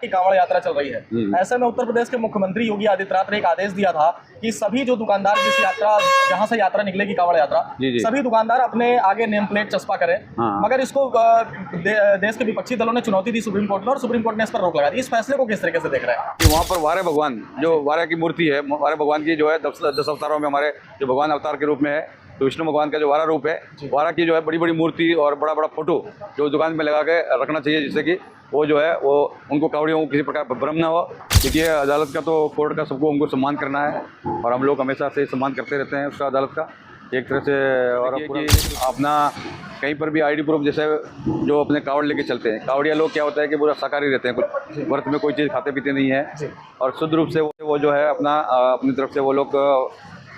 की कांवड़ यात्रा चल रही है। ऐसे में उत्तर प्रदेश के मुख्यमंत्री योगी आदित्यनाथ ने एक आदेश दिया था कि सभी जो दुकानदार जिस यात्रा जहां से यात्रा निकलेगी कांवड़ यात्रा, सभी दुकानदार अपने आगे नेम प्लेट चस्पा करें। मगर इसको देश के विपक्षी दलों ने चुनौती दी सुप्रीम कोर्ट में, और सुप्रीम कोर्ट ने इस पर रोक लगा दी। इस फैसले को किस तरीके से देख रहे हैं? कि वहाँ पर वारे भगवान, जो वारे की मूर्ति है, वारे भगवान की जो है 10 अवतारों में हमारे जो भगवान अवतार के रूप में है, तो विष्णु भगवान का जो वारा रूप है, वारा की जो है बड़ी बड़ी मूर्ति और बड़ा बड़ा फोटो जो दुकान में लगा के रखना चाहिए, जिससे कि वो जो है वो उनको कावड़ियों को किसी प्रकार भ्रम ना हो। देखिए, अदालत का तो कोर्ट का सबको उनको सम्मान करना है, और हम लोग हमेशा से सम्मान करते रहते हैं उसका, अदालत का एक तरह से। और कि अपना कहीं पर भी आईडी प्रूफ, जैसे जो अपने कावड़ लेके चलते हैं, कावड़िया लोग क्या होता है कि पूरा शाकाहारी रहते हैं, कुछ व्रत में कोई चीज़ खाते पीते नहीं है, और शुद्ध रूप से वो जो है अपनी तरफ से वो लोग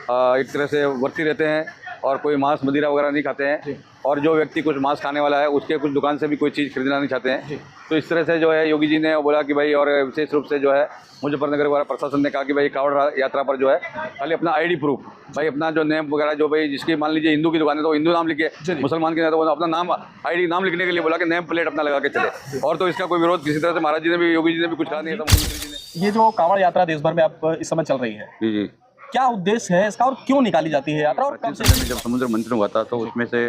एक तरह से वर्ती रहते हैं, और कोई मांस मदिरा वगैरह नहीं खाते हैं। और जो व्यक्ति कुछ मांस खाने वाला है, उसके कुछ दुकान से भी कोई चीज़ खरीदना नहीं चाहते हैं। तो इस तरह से जो है योगी जी ने बोला कि भाई, और विशेष रूप से जो है मुजफ्फरनगर वाला प्रशासन ने कहा कि भाई कावड़ यात्रा पर जो है खाली अपना आईडी प्रूफ, भाई अपना जो नेम वगैरह, जो भाई जिसकी मान लीजिए हिंदू की दुकान है तो हिंदू नाम लिखे, मुसलमान की तो अपना नाम आईडी नाम लिखने के लिए बोला कि नेम प्लेट अपना लगा के चले। और तो इसका कोई विरोध किसी तरह से महाराज जी ने भी, योगी जी ने भी कुछ कहा नहीं था, मुख्यमंत्री जी ने। ये जो कांवड़ यात्रा देश भर में आप इस समय चल रही है, जी, क्या उद्देश्य है इसका और क्यों निकाली जाती है यात्रा? और कब से? जब समुद्र मंथन हुआ था तो उसमें से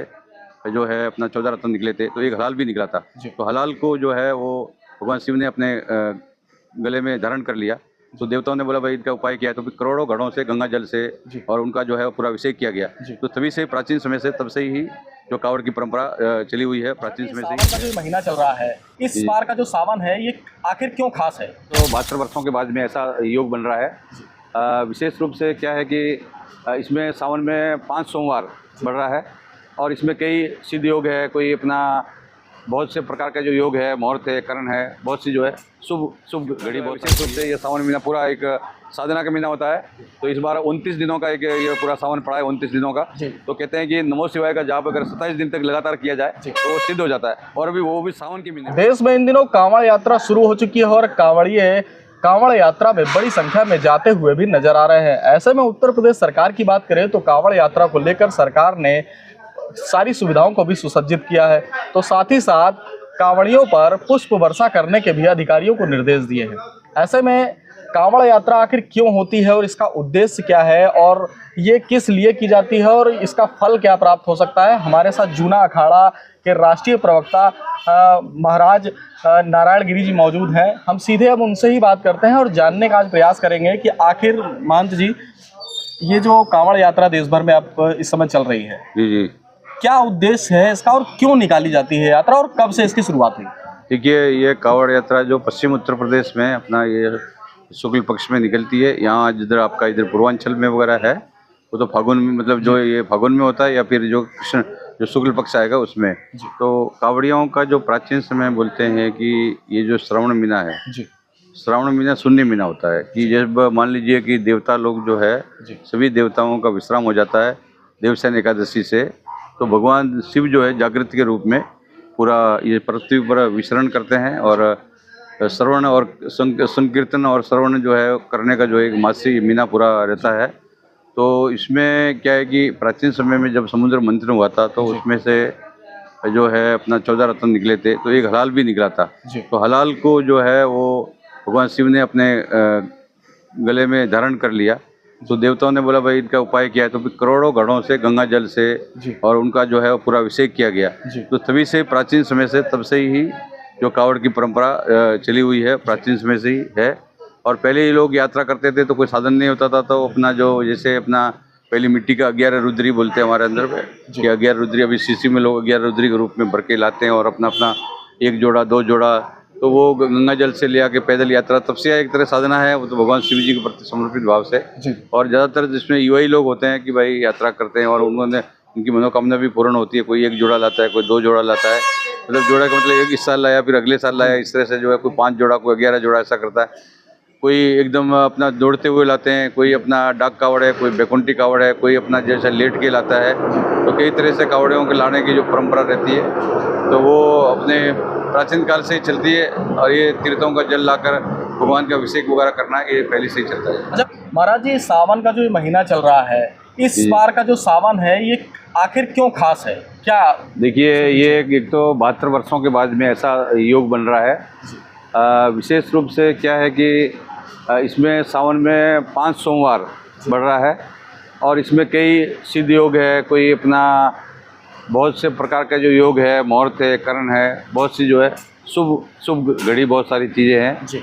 जो है अपना 14 रत्न निकले थे, तो एक हलाल भी निकला था। तो हलाल को जो है वो भगवान शिव ने अपने गले में धारण कर लिया। तो देवताओं ने बोला भाई इसका उपाय क्या है, तो फिर करोड़ों घड़ों से गंगा जल से और उनका जो है पूरा अभिषेक किया गया। तो तभी से प्राचीन समय से, तब से ही जो कावड़ की परंपरा चली हुई है, प्राचीन समय से। सावन का जो महीना चल रहा है, इस बार का जो सावन है, ये आखिर क्यों खास है? तो 72 वर्षों के बाद में ऐसा योग बन रहा है। विशेष रूप से क्या है कि इसमें सावन में 5 सोमवार बढ़ रहा है, और इसमें कई सिद्ध योग है, कोई अपना बहुत से प्रकार का जो योग है, मुहूर्त है, करण है, बहुत सी जो है शुभ घड़ी। बहुत विशेष रूप से ये सावन महीना पूरा एक साधना का महीना होता है। तो इस बार 29 दिनों का एक ये पूरा सावन पड़ा है, 29 दिनों का। तो कहते हैं कि नमो शिवाय का जाप अगर 27 दिन तक लगातार किया जाए तो वो सिद्ध हो जाता है, और अभी वो भी सावन के महीने। देश में इन दिनों कांवड़ यात्रा शुरू हो चुकी है, और कांवड़िए कांवड़ यात्रा में बड़ी संख्या में जाते हुए भी नजर आ रहे हैं। ऐसे में उत्तर प्रदेश सरकार की बात करें तो कांवड़ यात्रा को लेकर सरकार ने सारी सुविधाओं को भी सुसज्जित किया है। तो साथ ही साथ कांवड़ियों पर पुष्प वर्षा करने के भी अधिकारियों को निर्देश दिए हैं। ऐसे में कांवड़ यात्रा आखिर क्यों होती है, और इसका उद्देश्य क्या है, और ये किस लिए की जाती है, और इसका फल क्या प्राप्त हो सकता है? हमारे साथ जूना अखाड़ा के राष्ट्रीय प्रवक्ता महाराज नारायण गिरी जी मौजूद हैं। हम सीधे अब उनसे ही बात करते हैं और जानने का आज प्रयास करेंगे कि आखिर महंत जी, ये जो कांवड़ यात्रा देश भर में आप इस समय चल रही है, जी, क्या उद्देश्य है इसका, और क्यों निकाली जाती है यात्रा, और कब से इसकी शुरुआत हुई? देखिए, ये कावड़ यात्रा जो पश्चिम उत्तर प्रदेश में अपना ये शुक्ल पक्ष में निकलती है। यहाँ जिधर आपका इधर पूर्वांचल में वगैरह है, वो तो फागुन में, मतलब जो ये फागुन में होता है, या फिर जो कृष्ण जो शुक्ल पक्ष आएगा उसमें। तो कावड़ियों का जो प्राचीन समय बोलते हैं कि ये जो श्रावण महीना है, श्रावण महीना शून्य महीना होता है। कि जब मान लीजिए कि देवता लोग जो है, सभी देवताओं का विश्राम हो जाता है देवसेन एकादशी से, तो भगवान शिव जो है जागृत के रूप में पूरा ये पृथ्वी पर विचरण करते हैं, और श्रवण और संकीर्तन और श्रवण जो है करने का जो एक मासी महीना पूरा रहता है। तो इसमें क्या है कि प्राचीन समय में जब समुद्र मंथन हुआ था तो उसमें से जो है अपना 14 रत्न निकले थे, तो एक हलाल भी निकला था। तो हलाल को जो है वो भगवान शिव ने अपने गले में धारण कर लिया। तो देवताओं ने बोला भाई इसका उपाय क्या है, तो फिर करोड़ों घड़ों से गंगा जल से और उनका जो है पूरा अभिषेक किया गया। तो तभी से प्राचीन समय से, तब से ही जो कावड़ की परंपरा चली हुई है, प्राचीन समय से ही है। और पहले ही लोग यात्रा करते थे तो कोई साधन नहीं होता था, तो अपना जो जैसे अपना पहली मिट्टी का 11 रुद्री बोलते हैं हमारे अंदर में, कि 11 रुद्री अभी शीशी में लोग 11 रुद्री के रूप में भर के लाते हैं, और अपना अपना 1 जोड़ा 2 जोड़ा, तो वो गंगा जल से ले आके पैदल यात्रा, तब से एक तरह साधना है, वो तो भगवान शिव जी के प्रति समर्पित भाव से। और ज़्यादातर जिसमें युवा ही लोग होते हैं कि भाई यात्रा करते हैं, और उन्होंने उनकी मनोकामना भी पूर्ण होती है। कोई 1 जोड़ा लाता है, कोई 2 जोड़ा लाता है, मतलब जोड़ा का मतलब एक इस साल लाया, फिर अगले साल लाया, इस तरह से जो है कोई 5 जोड़ा, कोई 11 जोड़ा ऐसा करता है। कोई एकदम अपना दौड़ते हुए लाते हैं, कोई अपना डाक कावड़ है, कोई बैकुंठी कावड़ है, कोई अपना जैसा लेट के लाता है। तो कई तरह से कावड़ियों के लाने की जो परंपरा रहती है, तो वो अपने प्राचीन काल से ही चलती है। और ये तीर्थों का जल लाकर भगवान का अभिषेक वगैरह करना, ये पहले से ही चलता है। अच्छा महाराज जी, सावन का जो महीना चल रहा है, इस बार का जो सावन है, ये आखिर क्यों खास है? क्या देखिए, ये एक तो 72 वर्षों के बाद में ऐसा योग बन रहा है। विशेष रूप से क्या है कि इसमें सावन में 5 सोमवार बढ़ रहा है और इसमें कई सिद्ध योग है, कोई अपना बहुत से प्रकार का जो योग है, मुहूर्त है, करण है, बहुत सी जो है शुभ घड़ी, बहुत सारी चीज़ें हैं जी।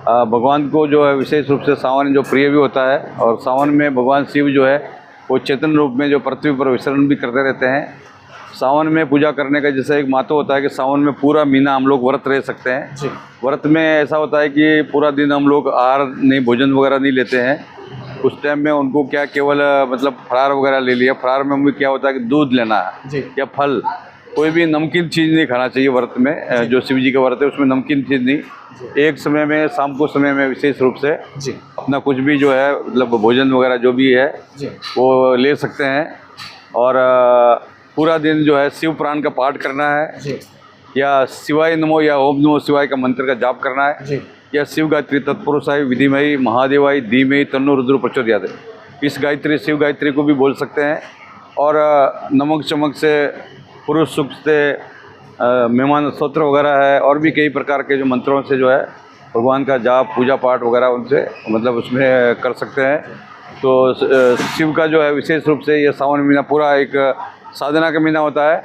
भगवान को जो है विशेष रूप से सावन जो प्रिय भी होता है और सावन में भगवान शिव जो है वो चेतन रूप में जो पृथ्वी पर विचरण भी करते रहते हैं। सावन में पूजा करने का जैसे एक महत्व होता है कि सावन में पूरा महीना हम लोग व्रत रह सकते हैं जी। व्रत में ऐसा होता है कि पूरा दिन हम लोग आहार नहीं, भोजन वगैरह नहीं लेते हैं। उस टाइम में उनको क्या केवल मतलब फरार वगैरह ले लिया। फरार में भी क्या होता है कि दूध लेना है जी। या फल, कोई भी नमकीन चीज़ नहीं खाना चाहिए व्रत में। जो शिव जी का व्रत है उसमें नमकीन चीज़ नहीं। एक समय में, शाम को समय में विशेष रूप से जी। अपना कुछ भी जो है मतलब भोजन वगैरह जो भी है जी। वो ले सकते हैं और पूरा दिन जो है शिव पुराण का पाठ करना है जी। या शिवाय नमो या ओम नमो शिवाय का मंत्र का जाप करना है जी। या शिव गायत्री तत्पुरुषाय विधिमयी महादेवाय धीमहि तन्नो रुद्र प्रचोदयात्, इस गायत्री शिव गायत्री को भी बोल सकते हैं। और नमक चमक से, पुरुष सुख से, मेहमान स्तोत्र वगैरह है और भी कई प्रकार के जो मंत्रों से जो है भगवान का जाप पूजा पाठ वगैरह उनसे मतलब उसमें कर सकते हैं। तो शिव का जो है विशेष रूप से ये सावन महीना पूरा एक साधना का महीना होता है।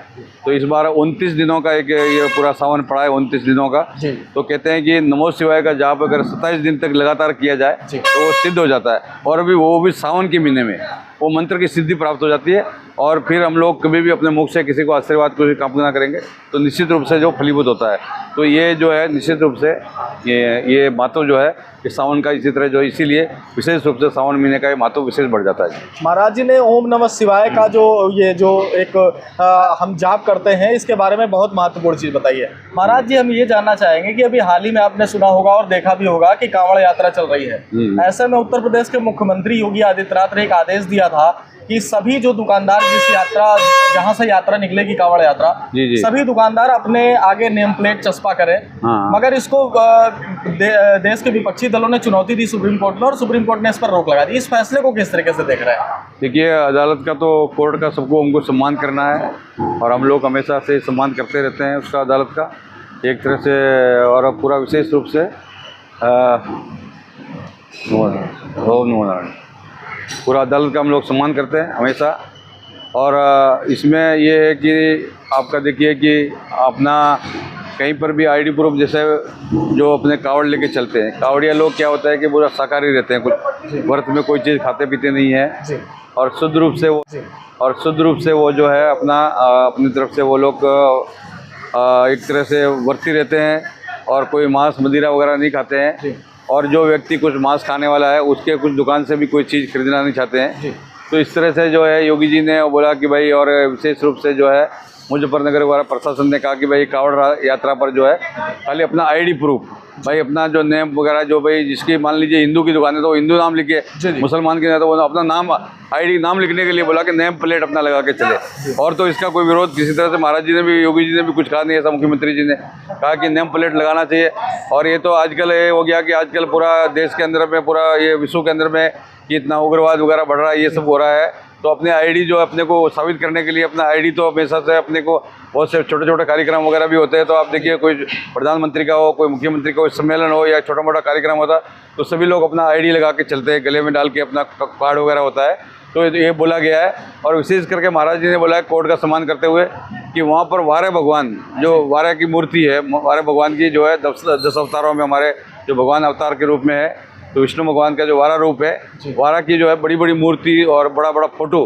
तो इस बार 29 दिनों का एक ये पूरा सावन पड़ा है, 29 दिनों का। जी। तो कहते हैं कि नमो शिवाय का जाप अगर 27 दिन तक लगातार किया जाए तो वो सिद्ध हो जाता है और अभी वो भी सावन के महीने में वो मंत्र की सिद्धि प्राप्त हो जाती है। और फिर हम लोग कभी भी अपने मुख से किसी को आशीर्वाद को कामना करेंगे तो निश्चित रूप से जो फलीभूत होता है। तो ये जो है निश्चित रूप से ये महत्व जो है कि सावन का इसी तरह जो इसीलिए विशेष रूप से सावन महीने का ये महत्व विशेष बढ़ जाता है। महाराज जी ने ओम नमः शिवाय का जो ये जो एक हम जाप करते हैं इसके बारे में बहुत महत्वपूर्ण चीज़ बताई है। महाराज जी हम ये जानना चाहेंगे कि अभी हाल ही में आपने सुना होगा और देखा भी होगा कि कांवड़ यात्रा चल रही है। ऐसे में उत्तर प्रदेश के मुख्यमंत्री योगी आदित्यनाथ ने एक आदेश दिया था कि सभी जो दुकानदार जिस यात्रा जहां से यात्रा निकलेगी कांवड़ यात्रा, सभी दुकानदार अपने आगे नेम प्लेट चस्पा करें। मगर इसको देश के विपक्षी दलों ने चुनौती दी सुप्रीम कोर्ट में और सुप्रीम कोर्ट ने इस पर रोक लगा दी। इस फैसले को किस तरीके से देख रहे हैं? देखिए, अदालत का तो कोर्ट का सबको हमको सम्मान करना है और हम लोग हमेशा से सम्मान करते रहते हैं उसका, अदालत का एक तरह से। और पूरा विशेष रूप से पूरा अदालत का हम लोग सम्मान करते हैं हमेशा। और इसमें ये है कि आपका देखिए कि अपना कहीं पर भी आईडी प्रूफ, जैसे जो अपने कावड़ लेके चलते हैं, कावड़िया लोग क्या होता है कि पूरा शाकाहारी रहते हैं, कुछ व्रत में कोई चीज़ खाते पीते नहीं है और शुद्ध रूप से वो जो है अपना अपनी तरफ से वो लोग एक तरह से व्रती रहते हैं और कोई मांस मदिरा वगैरह नहीं खाते हैं। और जो व्यक्ति कुछ मांस खाने वाला है उसके कुछ दुकान से भी कोई चीज़ खरीदना नहीं चाहते हैं। तो इस तरह से जो है योगी जी ने बोला कि भाई, और विशेष रूप से जो है मुजफ्फरनगर वाला प्रशासन ने कहा कि भाई कावड़ यात्रा पर जो है खाली अपना आईडी प्रूफ, भाई अपना जो नेम वगैरह जो भाई जिसकी मान लीजिए हिंदू की दुकान है तो वो हिंदू नाम लिखे, मुसलमान की है तो वो अपना नाम आईडी नाम लिखने के लिए बोला कि नेम प्लेट अपना लगा के चले। और तो इसका कोई विरोध किसी तरह से महाराज जी ने भी, योगी जी ने भी कुछ कहा नहीं। ऐसा मुख्यमंत्री जी ने कहा कि नेम प्लेट लगाना चाहिए। और ये तो आजकल ये हो गया कि आजकल पूरा देश के अंदर में, पूरा ये विश्व के अंदर में कि इतना उग्रवाद वगैरह बढ़ रहा है, ये सब हो रहा है। तो अपने आईडी जो अपने को साबित करने के लिए अपना आईडी तो हमेशा से अपने को बहुत से छोटे छोटे कार्यक्रम वगैरह भी होते हैं। तो आप देखिए, कोई प्रधानमंत्री का हो, कोई मुख्यमंत्री का सम्मेलन हो या छोटा मोटा कार्यक्रम होता तो सभी लोग अपना आईडी लगा के चलते हैं, गले में डाल के अपना कार्ड वगैरह होता है। तो ये बोला गया है। और विशेष करके महाराज जी ने बोला है कोर्ट का सम्मान करते हुए कि वहाँ पर वारे भगवान, जो वारे की मूर्ति है, वारे भगवान की जो है 10 अवतारों में हमारे जो भगवान अवतार के रूप में है, तो विष्णु भगवान का जो वारा रूप है, वारा की जो है बड़ी बड़ी मूर्ति और बड़ा बड़ा फोटो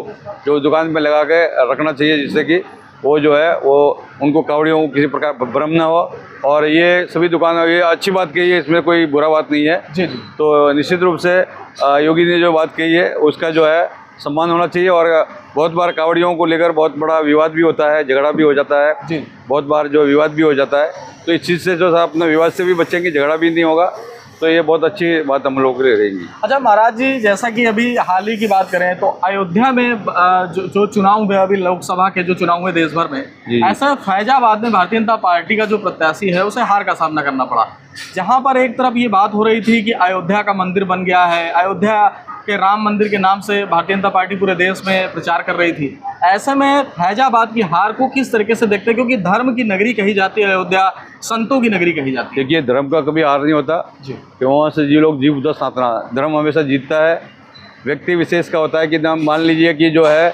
जो दुकान में लगा के रखना चाहिए, जिससे कि वो जो है वो उनको कावड़ियों को किसी प्रकार भ्रम न हो। और ये सभी दुकानों, ये अच्छी बात कही है, इसमें कोई बुरा बात नहीं है। तो निश्चित रूप से योगी ने जो बात कही है उसका जो है सम्मान होना चाहिए। और बहुत बार कावड़ियों को लेकर बहुत बड़ा विवाद भी होता है, झगड़ा भी हो जाता है, बहुत बार जो विवाद भी हो जाता है। तो इस चीज़ से जो अपने विवाद से भी बचेंगे, झगड़ा भी नहीं होगा, तो ये बहुत अच्छी बात हम लोग के लिए रहेगी। अच्छा महाराज जी, जैसा कि अभी हाल ही की बात करें तो अयोध्या में जो चुनाव हुए, अभी लोकसभा के जो चुनाव हुए देश भर में, ऐसा फैजाबाद में भारतीय जनता पार्टी का जो प्रत्याशी है उसे हार का सामना करना पड़ा। जहां पर एक तरफ ये बात हो रही थी कि अयोध्या का मंदिर बन गया है, अयोध्या के राम मंदिर के नाम से भारतीय जनता पार्टी पूरे देश में प्रचार कर रही थी। ऐसे में फैजाबाद की हार को किस तरीके से देखते हैं, क्योंकि धर्म की नगरी कही जाती है अयोध्या, संतों की नगरी कही जाती है। देखिए, धर्म का कभी हार नहीं होता जी कि वहाँ से जी लोग जीव उधर सनातना, धर्म हमेशा जीतता है। व्यक्ति विशेष का होता है कि नाम मान लीजिए कि जो है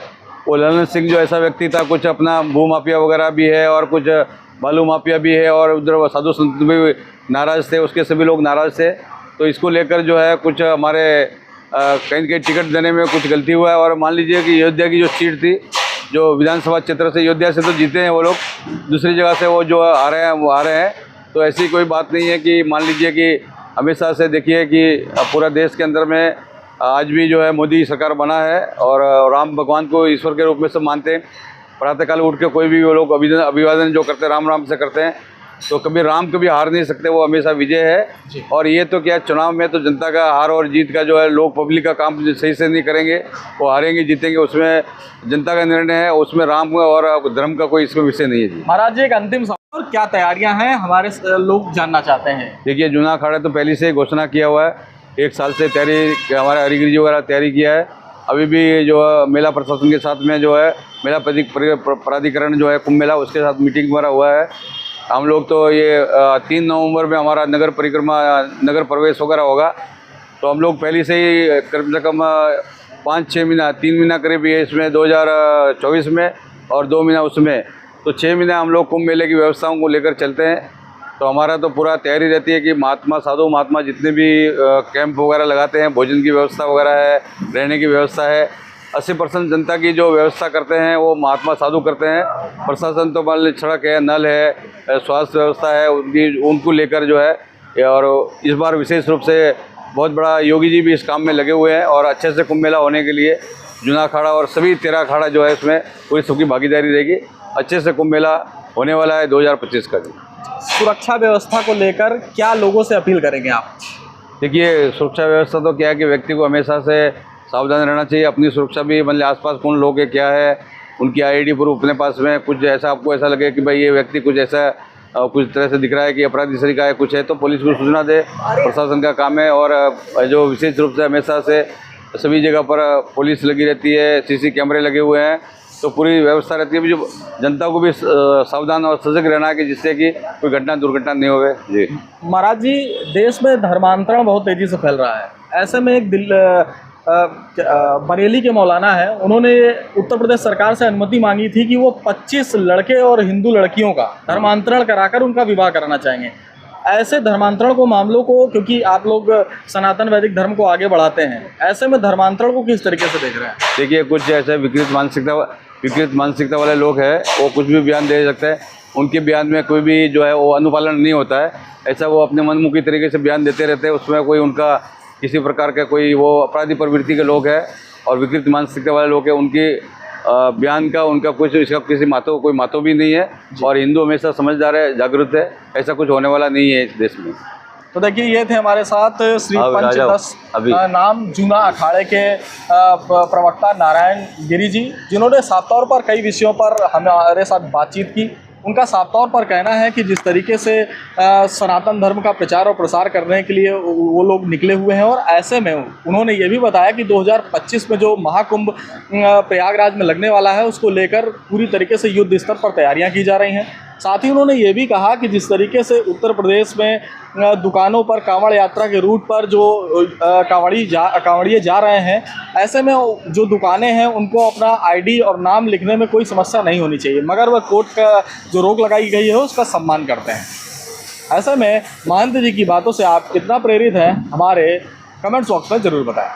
वो ललन सिंह जो ऐसा व्यक्ति था, कुछ अपना भू माफिया वगैरह भी है और कुछ बालू माफिया भी है, और उधर साधु संत भी नाराज़ थे, उसके सभी लोग नाराज़ थे। तो इसको लेकर जो है कुछ हमारे कहीं कहीं टिकट देने में कुछ गलती हुआ है। और मान लीजिए कि अयोध्या की जो सीट थी, जो विधानसभा क्षेत्र से अयोध्या से तो जीते हैं वो लोग, दूसरी जगह से वो जो आ रहे हैं वो आ रहे हैं। तो ऐसी कोई बात नहीं है कि मान लीजिए कि हमेशा से देखिए कि पूरा देश के अंदर में आज भी जो है मोदी सरकार बना है और राम भगवान को ईश्वर के रूप में सब मानते हैं। प्रातःकाल उठ के कोई भी वो लोग अभिवादन जो करते हैं राम राम से करते हैं। तो कभी राम कभी हार नहीं सकते, वो हमेशा विजय है। और ये तो क्या, चुनाव में तो जनता का हार और जीत का जो है, लोग पब्लिक का काम सही से नहीं करेंगे, वो हारेंगे जीतेंगे, उसमें जनता का निर्णय है, उसमें राम और धर्म का कोई इसमें विषय नहीं है जी। महाराज जी, एक अंतिम सवाल, और क्या तैयारियां हैं हमारे लोग जानना चाहते हैं। देखिए, जूना अखाड़ा तो पहले से ही घोषणा किया हुआ है, 1 साल से तैयारी, हमारे हरिगिरी जी वगैरह तैयारी किया है। अभी भी जो है मेला प्रशासन के साथ में जो है मेला प्राधिकरण जो है कुंभ मेला, उसके साथ मीटिंग वगैरह हुआ है। हम लोग तो ये 3 नवंबर में हमारा नगर परिक्रमा, नगर प्रवेश वगैरह होगा। तो हम लोग पहले से ही कम से कम 5-6 महीना, 3 महीना करीब ये इसमें 2024 में और 2 महीना उसमें, तो 6 महीना हम लोग कुंभ मेले की व्यवस्थाओं को लेकर चलते हैं। तो हमारा तो पूरा तैयारी रहती है कि महात्मा साधु महात्मा जितने भी कैंप वगैरह लगाते हैं, भोजन की व्यवस्था वगैरह है, रहने की व्यवस्था है, 80% जनता की जो व्यवस्था करते हैं वो महात्मा साधु करते हैं। प्रशासन तो मान लीजिए सड़क है, नल है, स्वास्थ्य व्यवस्था है, उनको लेकर जो है। और इस बार विशेष रूप से बहुत बड़ा योगी जी भी इस काम में लगे हुए हैं और अच्छे से कुंभ मेला होने के लिए जूना अखाड़ा और सभी 13 अखाड़ा जो है इसमें पूरी सबकी भागीदारी रहेगी। अच्छे से कुंभ मेला होने वाला है 2025 का जी। सुरक्षा व्यवस्था को लेकर क्या लोगों से अपील करेंगे आप? देखिए, सुरक्षा व्यवस्था तो क्या है कि व्यक्ति को हमेशा से सावधान रहना चाहिए। अपनी सुरक्षा भी, मतलब आसपास कौन लोग है, क्या है, उनकी आईडी प्रूफ अपने पास में, कुछ ऐसा आपको ऐसा लगे कि भाई ये व्यक्ति कुछ ऐसा कुछ तरह से दिख रहा है कि अपराधी तरीका है, कुछ है, तो पुलिस को सूचना दे, प्रशासन का काम है। और जो विशेष रूप से हमेशा से सभी जगह पर पुलिस लगी रहती है, सीसी कैमरे लगे हुए हैं, तो पूरी व्यवस्था रहती है। जो जनता को भी सावधान और सजग रहना है कि जिससे कि कोई घटना दुर्घटना नहीं होवे जी। महाराज जी, देश में धर्मांतरण बहुत तेजी से फैल रहा है। ऐसे में एक बरेली के मौलाना है, उन्होंने उत्तर प्रदेश सरकार से अनुमति मांगी थी कि वो 25 लड़के और हिंदू लड़कियों का धर्मांतरण कराकर उनका विवाह कराना चाहेंगे। ऐसे धर्मांतरण को, मामलों को, क्योंकि आप लोग सनातन वैदिक धर्म को आगे बढ़ाते हैं, ऐसे में धर्मांतरण को किस तरीके से देख रहे हैं? देखिए, कुछ ऐसे विकृत मानसिकता वाले लोग हैं, वो कुछ भी बयान दे सकते हैं। उनके बयान में कोई भी जो है वो अनुपालन नहीं होता है। ऐसा वो अपने मनमुखी तरीके से बयान देते रहते हैं, उसमें कोई उनका किसी प्रकार का कोई वो अपराधी प्रवृत्ति के लोग हैं और विकृत मानसिकता वाले लोग हैं। उनके बयान का उनका कुछ इसका किसी कोई महत्व भी नहीं है। और हिंदू हमेशा समझदार है, जागरूक है, ऐसा कुछ होने वाला नहीं है इस देश में। तो देखिए, ये थे हमारे साथ श्री पंचदश नाम जूना अखाड़े के प्रवक्ता नारायण गिरी जी, जिन्होंने साफ तौर पर कई विषयों पर हमारे साथ बातचीत की। उनका साफ तौर पर कहना है कि जिस तरीके से सनातन धर्म का प्रचार और प्रसार करने के लिए वो लोग निकले हुए हैं, और ऐसे में उन्होंने ये भी बताया कि 2025 में जो महाकुंभ प्रयागराज में लगने वाला है, उसको लेकर पूरी तरीके से युद्ध स्तर पर तैयारियां की जा रही हैं। साथ ही उन्होंने ये भी कहा कि जिस तरीके से उत्तर प्रदेश में दुकानों पर कांवड़ यात्रा के रूट पर जो कांवड़िए जा रहे हैं, ऐसे में जो दुकानें हैं उनको अपना आईडी और नाम लिखने में कोई समस्या नहीं होनी चाहिए, मगर वह कोर्ट का जो रोक लगाई गई है उसका सम्मान करते हैं। ऐसे में महंत जी की बातों से आप कितना प्रेरित हैं, हमारे कमेंट्स बॉक्स में ज़रूर बताएं।